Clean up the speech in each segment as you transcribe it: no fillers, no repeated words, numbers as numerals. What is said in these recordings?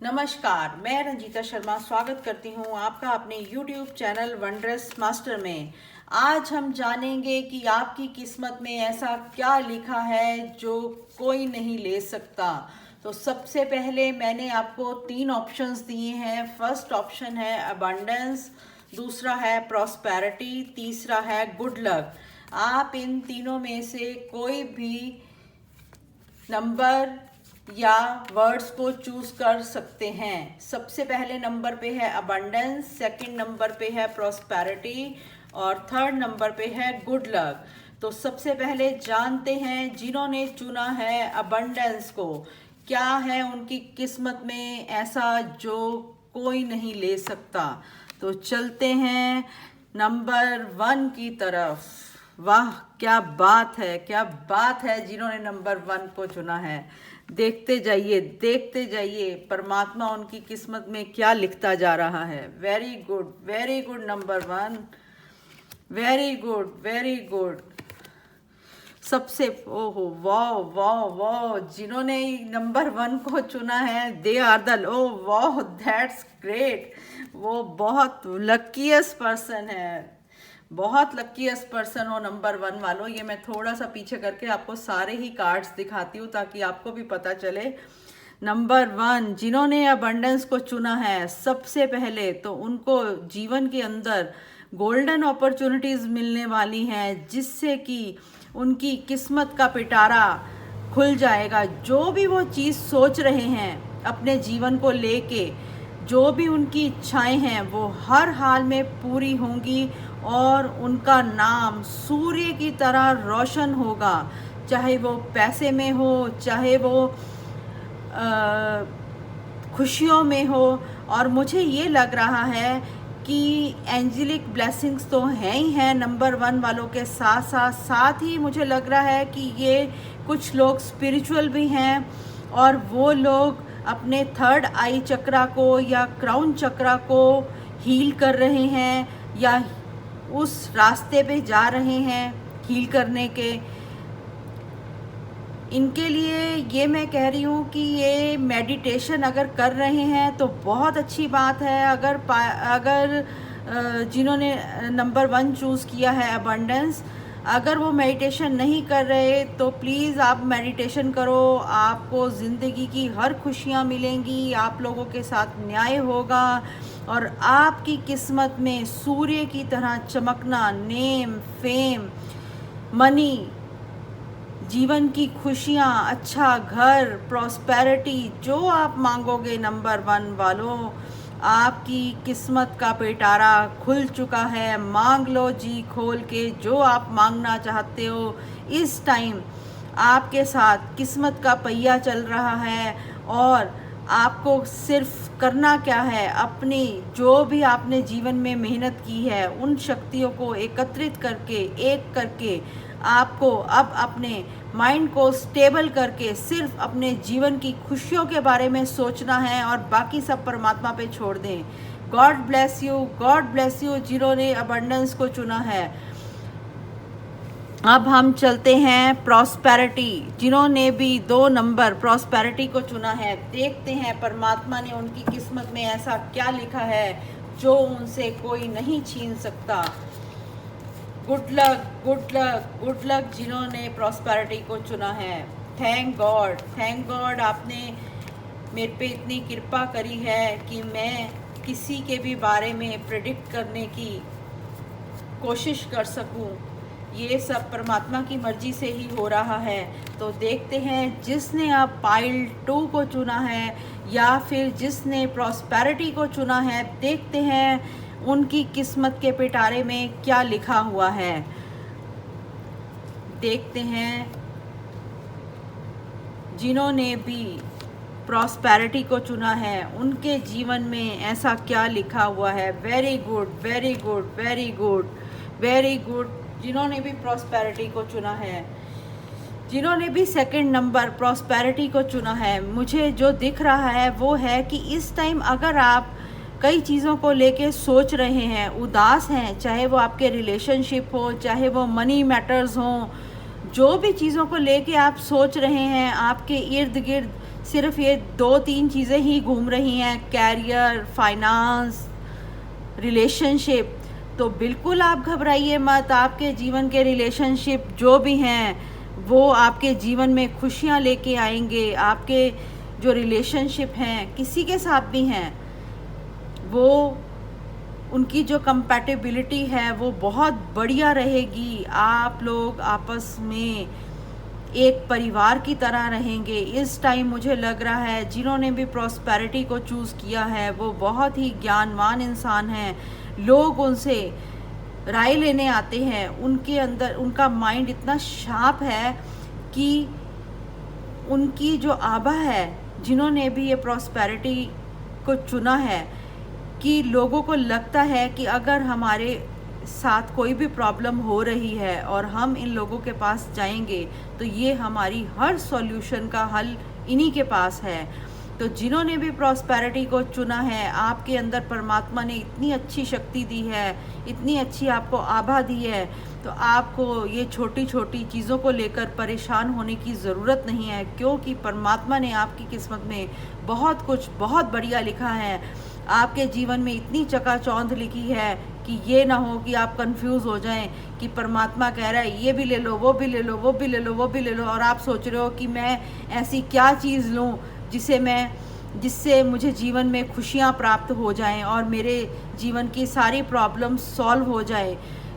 नमस्कार, मैं रंजीता शर्मा स्वागत करती हूँ आपका अपने YouTube चैनल वंडरस मास्टर में। आज हम जानेंगे कि आपकी किस्मत में ऐसा क्या लिखा है जो कोई नहीं ले सकता। तो सबसे पहले मैंने आपको 3 ऑप्शंस दिए हैं। फर्स्ट ऑप्शन है अबंडेंस, दूसरा है प्रॉस्पेरिटी, तीसरा है गुड लक। आप इन तीनों में से कोई भी नंबर या वर्ड्स को चूज कर सकते हैं। सबसे पहले नंबर पे है अबंडेंस, सेकंड नंबर पे है प्रॉस्पेरिटी और थर्ड नंबर पे है गुड लक। तो सबसे पहले जानते हैं जिन्होंने चुना है अबंडेंस को, क्या है उनकी किस्मत में ऐसा जो कोई नहीं ले सकता। तो चलते हैं नंबर 1 की तरफ। वाह, क्या बात है, क्या बात है जिन्होंने नंबर 1 को चुना है। देखते जाइए परमात्मा उनकी किस्मत में क्या लिखता जा रहा है। Very good number 1, very good. सबसे ओहो वाह वाह वाह, जिन्होंने नंबर 1 को चुना है दे आर द वाह दैट्स ग्रेट। वो बहुत लकीएस्ट पर्सन है, बहुत लकीएस्ट पर्सन हो नंबर 1 वालों। ये मैं थोड़ा सा पीछे करके आपको सारे ही कार्ड्स दिखाती हूँ ताकि आपको भी पता चले। नंबर 1 जिन्होंने अबंडेंस को चुना है, सबसे पहले तो उनको जीवन के अंदर गोल्डन अपॉर्चुनिटीज मिलने वाली हैं, जिससे कि उनकी किस्मत का पिटारा खुल जाएगा। जो भी वो चीज़ सोच रहे हैं अपने जीवन को लेके, जो भी उनकी इच्छाएं हैं वो हर हाल में पूरी होंगी और उनका नाम सूर्य की तरह रोशन होगा। चाहे वो पैसे में हो, चाहे वो खुशियों में हो। और मुझे ये लग रहा है कि एंजेलिक ब्लेसिंग्स तो हैं ही हैं नंबर 1 वालों के साथ ही मुझे लग रहा है कि ये कुछ लोग स्पिरिचुअल भी हैं और वो लोग अपने थर्ड आई चक्रा को या क्राउन चक्रा को हील कर रहे हैं या उस रास्ते पे जा रहे हैं हील करने के। इनके लिए ये मैं कह रही हूँ कि ये मेडिटेशन अगर कर रहे हैं तो बहुत अच्छी बात है। अगर जिन्होंने नंबर 1 चूज़ किया है अबंडेंस, अगर वो मेडिटेशन नहीं कर रहे तो प्लीज़ आप मेडिटेशन करो। आपको ज़िंदगी की हर खुशियाँ मिलेंगी, आप लोगों के साथ न्याय होगा और आपकी किस्मत में सूर्य की तरह चमकना, नेम, फेम, मनी, जीवन की खुशियाँ, अच्छा घर, प्रॉस्पेरिटी, जो आप मांगोगे नंबर 1 वालों, आपकी किस्मत का पिटारा खुल चुका है। मांग लो जी खोल के जो आप मांगना चाहते हो। इस टाइम आपके साथ किस्मत का पहिया चल रहा है और आपको सिर्फ करना क्या है, अपनी जो भी आपने जीवन में मेहनत की है उन शक्तियों को एकत्रित करके, एक करके आपको अब अपने माइंड को स्टेबल करके सिर्फ अपने जीवन की खुशियों के बारे में सोचना है और बाकी सब परमात्मा पे छोड़ दें। गॉड ब्लेस यू जिन्होंने अबंडेंस को चुना है। अब हम चलते हैं प्रॉस्पेरिटी, जिन्होंने भी 2 नंबर प्रॉस्पेरिटी को चुना है। देखते हैं परमात्मा ने उनकी किस्मत में ऐसा क्या लिखा है जो उनसे कोई नहीं छीन सकता। गुड लक जिन्होंने प्रॉस्पेरिटी को चुना है। थैंक गॉड आपने मेरे पे इतनी कृपा करी है कि मैं किसी के भी बारे में प्रेडिक्ट करने की कोशिश कर सकूं। ये सब परमात्मा की मर्जी से ही हो रहा है। तो देखते हैं जिसने अब पाइल 2 को चुना है या फिर जिसने प्रॉस्पेरिटी को चुना है, देखते हैं उनकी किस्मत के पिटारे में क्या लिखा हुआ है। देखते हैं जिन्होंने भी प्रॉस्पेरिटी को चुना है उनके जीवन में ऐसा क्या लिखा हुआ है। वेरी गुड जिन्होंने भी प्रॉस्पेरिटी को चुना है, जिन्होंने भी सेकंड नंबर प्रॉस्पेरिटी को चुना है। मुझे जो दिख रहा है वो है कि इस टाइम अगर आप कई चीज़ों को लेके सोच रहे हैं, उदास हैं, चाहे वो आपके रिलेशनशिप हो, चाहे वो मनी मैटर्स हों, जो भी चीज़ों को लेके आप सोच रहे हैं, आपके इर्द गिर्द सिर्फ ये 2-3 चीज़ें ही घूम रही हैं, कैरियर, फाइनेंस, रिलेशनशिप, तो बिल्कुल आप घबराइए मत। आपके जीवन के रिलेशनशिप जो भी हैं वो आपके जीवन में खुशियाँ लेके आएंगे। आपके जो रिलेशनशिप हैं किसी के साथ भी हैं, वो उनकी जो कंपैटिबिलिटी है वो बहुत बढ़िया रहेगी। आप लोग आपस में एक परिवार की तरह रहेंगे। इस टाइम मुझे लग रहा है जिन्होंने भी प्रॉस्पेरिटी को चूज़ किया है वो बहुत ही ज्ञानवान इंसान हैं। लोग उनसे राय लेने आते हैं, उनके अंदर उनका माइंड इतना शार्प है कि उनकी जो आभा है, जिन्होंने भी ये प्रॉस्पेरिटी को चुना है, कि लोगों को लगता है कि अगर हमारे साथ कोई भी प्रॉब्लम हो रही है और हम इन लोगों के पास जाएंगे तो ये हमारी हर सॉल्यूशन का हल इन्हीं के पास है। तो जिन्होंने भी प्रॉस्पेरिटी को चुना है, आपके अंदर परमात्मा ने इतनी अच्छी शक्ति दी है, इतनी अच्छी आपको आभा दी है, तो आपको ये छोटी छोटी चीज़ों को लेकर परेशान होने की ज़रूरत नहीं है, क्योंकि परमात्मा ने आपकी किस्मत में बहुत कुछ बहुत बढ़िया लिखा है। आपके जीवन में इतनी चकाचौंध लिखी है कि ये ना हो कि आप कंफ्यूज हो जाएं कि परमात्मा कह रहा है ये भी ले लो, वो भी ले लो, वो भी ले लो, वो भी ले लो, और आप सोच रहे हो कि मैं ऐसी क्या चीज़ लूँ जिससे मुझे जीवन में खुशियाँ प्राप्त हो जाएं और मेरे जीवन की सारी प्रॉब्लम सॉल्व हो जाए।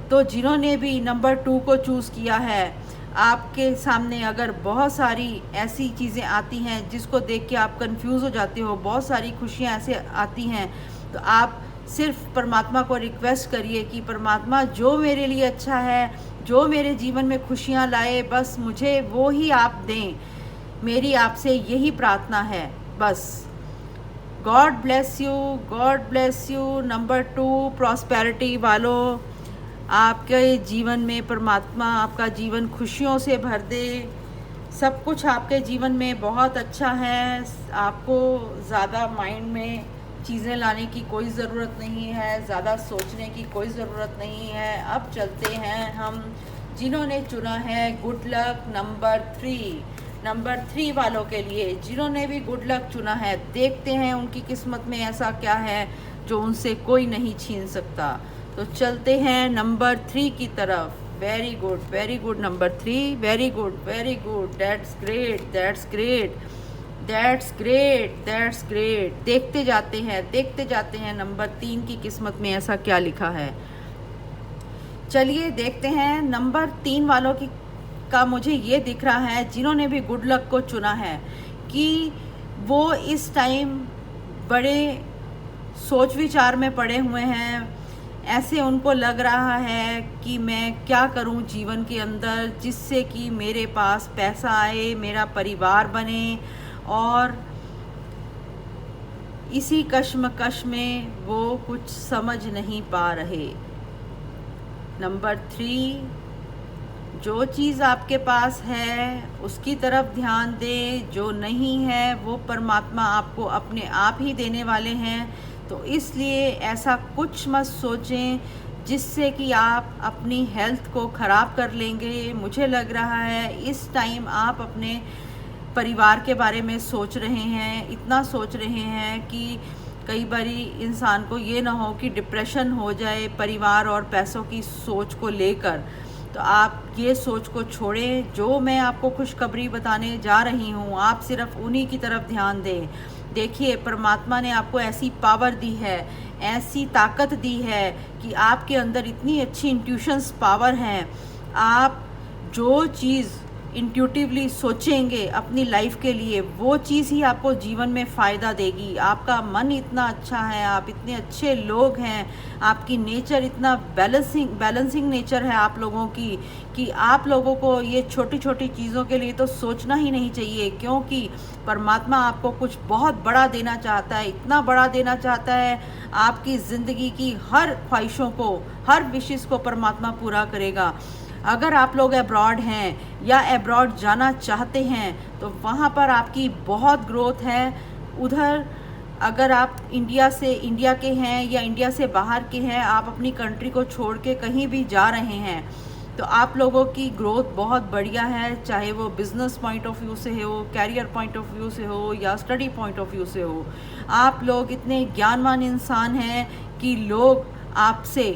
तो जिन्होंने भी नंबर 2 को चूज़ किया है, आपके सामने अगर बहुत सारी ऐसी चीज़ें आती हैं जिसको देख के आप कंफ्यूज हो जाते हो, बहुत सारी खुशियाँ ऐसे आती हैं, तो आप सिर्फ परमात्मा को रिक्वेस्ट करिए कि परमात्मा जो मेरे लिए अच्छा है, जो मेरे जीवन में खुशियाँ लाए, बस मुझे वो ही आप दें। मेरी आपसे यही प्रार्थना है बस। God bless you, God bless you. Number 2 prosperity वालों, आपके जीवन में परमात्मा आपका जीवन खुशियों से भर दे। सब कुछ आपके जीवन में बहुत अच्छा है। आपको ज़्यादा माइंड में चीज़ें लाने की कोई ज़रूरत नहीं है, ज़्यादा सोचने की कोई ज़रूरत नहीं है। अब चलते हैं हम जिन्होंने चुना है गुड लक नंबर 3 वालों के लिए, जिन्होंने भी गुड लक चुना है, देखते हैं उनकी किस्मत में ऐसा क्या है जो उनसे कोई नहीं छीन सकता। तो चलते हैं नंबर 3 की तरफ। Very good number 3, very good, that's great, that's great, that's great, that's great. देखते जाते हैं नंबर 3 की किस्मत में ऐसा क्या लिखा है। चलिए देखते हैं नंबर 3 वालों का मुझे ये दिख रहा है जिन्होंने भी गुड लक को चुना है कि वो इस टाइम बड़े सोच विचार में पड़े हुए हैं। ऐसे उनको लग रहा है कि मैं क्या करूं जीवन के अंदर जिससे कि मेरे पास पैसा आए, मेरा परिवार बने, और इसी कश्मकश में वो कुछ समझ नहीं पा रहे। नंबर 3, जो चीज़ आपके पास है उसकी तरफ ध्यान दें, जो नहीं है वो परमात्मा आपको अपने आप ही देने वाले हैं। तो इसलिए ऐसा कुछ मत सोचें जिससे कि आप अपनी हेल्थ को ख़राब कर लेंगे। मुझे लग रहा है इस टाइम आप अपने परिवार के बारे में सोच रहे हैं, इतना सोच रहे हैं कि कई बारी इंसान को ये ना हो कि डिप्रेशन हो जाए परिवार और पैसों की सोच को लेकर। तो आप ये सोच को छोड़ें। जो मैं आपको खुशखबरी बताने जा रही हूँ, आप सिर्फ उन्हीं की तरफ ध्यान दें। देखिए, परमात्मा ने आपको ऐसी पावर दी है, ऐसी ताकत दी है कि आपके अंदर इतनी अच्छी इंट्यूशंस पावर हैं। आप जो चीज़ इंट्यूटिवली सोचेंगे अपनी लाइफ के लिए, वो चीज़ ही आपको जीवन में फ़ायदा देगी। आपका मन इतना अच्छा है, आप इतने अच्छे लोग हैं, आपकी नेचर इतना बैलेंसिंग नेचर है आप लोगों की कि आप लोगों को ये छोटी छोटी चीज़ों के लिए तो सोचना ही नहीं चाहिए, क्योंकि परमात्मा आपको कुछ बहुत बड़ा देना चाहता है। इतना बड़ा देना चाहता है, आपकी ज़िंदगी की हर ख्वाहिशों को, हर विशेष को परमात्मा पूरा करेगा। अगर आप लोग अब्रॉड हैं या अब्रॉड जाना चाहते हैं तो वहाँ पर आपकी बहुत ग्रोथ है। उधर अगर आप इंडिया के हैं या इंडिया से बाहर के हैं, आप अपनी कंट्री को छोड़ के कहीं भी जा रहे हैं तो आप लोगों की ग्रोथ बहुत बढ़िया है, चाहे वो बिजनेस पॉइंट ऑफ व्यू से हो, कैरियर पॉइंट ऑफ व्यू से हो या स्टडी पॉइंट ऑफ व्यू से हो। आप लोग इतने ज्ञानवान इंसान हैं कि लोग आपसे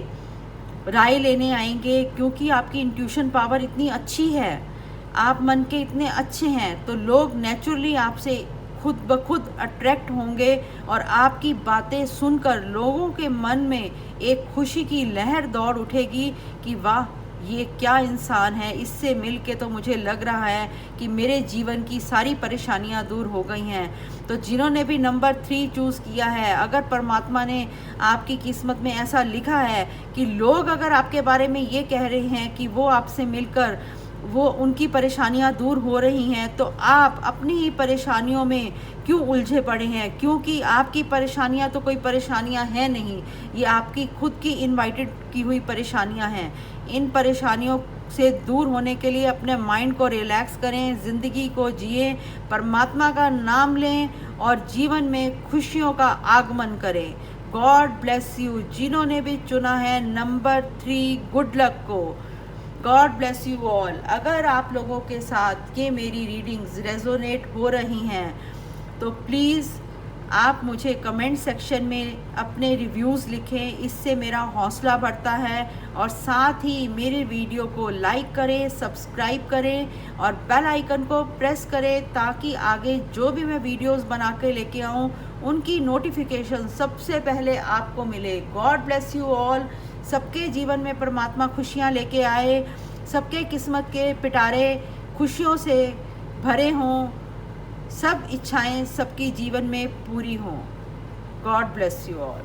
राय लेने आएंगे, क्योंकि आपकी इंट्यूशन पावर इतनी अच्छी है, आप मन के इतने अच्छे हैं, तो लोग नेचुरली आपसे खुद ब खुद अट्रैक्ट होंगे और आपकी बातें सुनकर लोगों के मन में एक खुशी की लहर दौड़ उठेगी कि वाह, ये क्या इंसान है, इससे मिल के तो मुझे लग रहा है कि मेरे जीवन की सारी परेशानियां दूर हो गई हैं। तो जिन्होंने भी नंबर 3 चूज़ किया है, अगर परमात्मा ने आपकी किस्मत में ऐसा लिखा है कि लोग अगर आपके बारे में ये कह रहे हैं कि वो आपसे मिलकर वो उनकी परेशानियां दूर हो रही हैं, तो आप अपनी ही परेशानियों में क्यों उलझे पड़े हैं? क्योंकि आपकी परेशानियां तो कोई परेशानियां हैं नहीं, ये आपकी खुद की इनवाइटेड की हुई परेशानियां हैं। इन परेशानियों से दूर होने के लिए अपने माइंड को रिलैक्स करें, ज़िंदगी को जिए, परमात्मा का नाम लें और जीवन में खुशियों का आगमन करें। God bless you. जिन्होंने भी चुना है नंबर 3 गुड लक को, गॉड ब्लेस यू ऑल। अगर आप लोगों के साथ ये मेरी रीडिंग्स रेजोनेट हो रही हैं तो प्लीज़ आप मुझे कमेंट सेक्शन में अपने रिव्यूज़ लिखें, इससे मेरा हौसला बढ़ता है। और साथ ही मेरे वीडियो को लाइक करें, सब्सक्राइब करें और बेल आइकन को प्रेस करें, ताकि आगे जो भी मैं वीडियोस बना के लेके आऊँ उनकी नोटिफिकेशन सबसे पहले आपको मिले। God bless you all. सबके जीवन में परमात्मा खुशियाँ लेके आए, सबके किस्मत के पिटारे खुशियों से भरे हों, सब इच्छाएं सबकी जीवन में पूरी हों। God bless you all.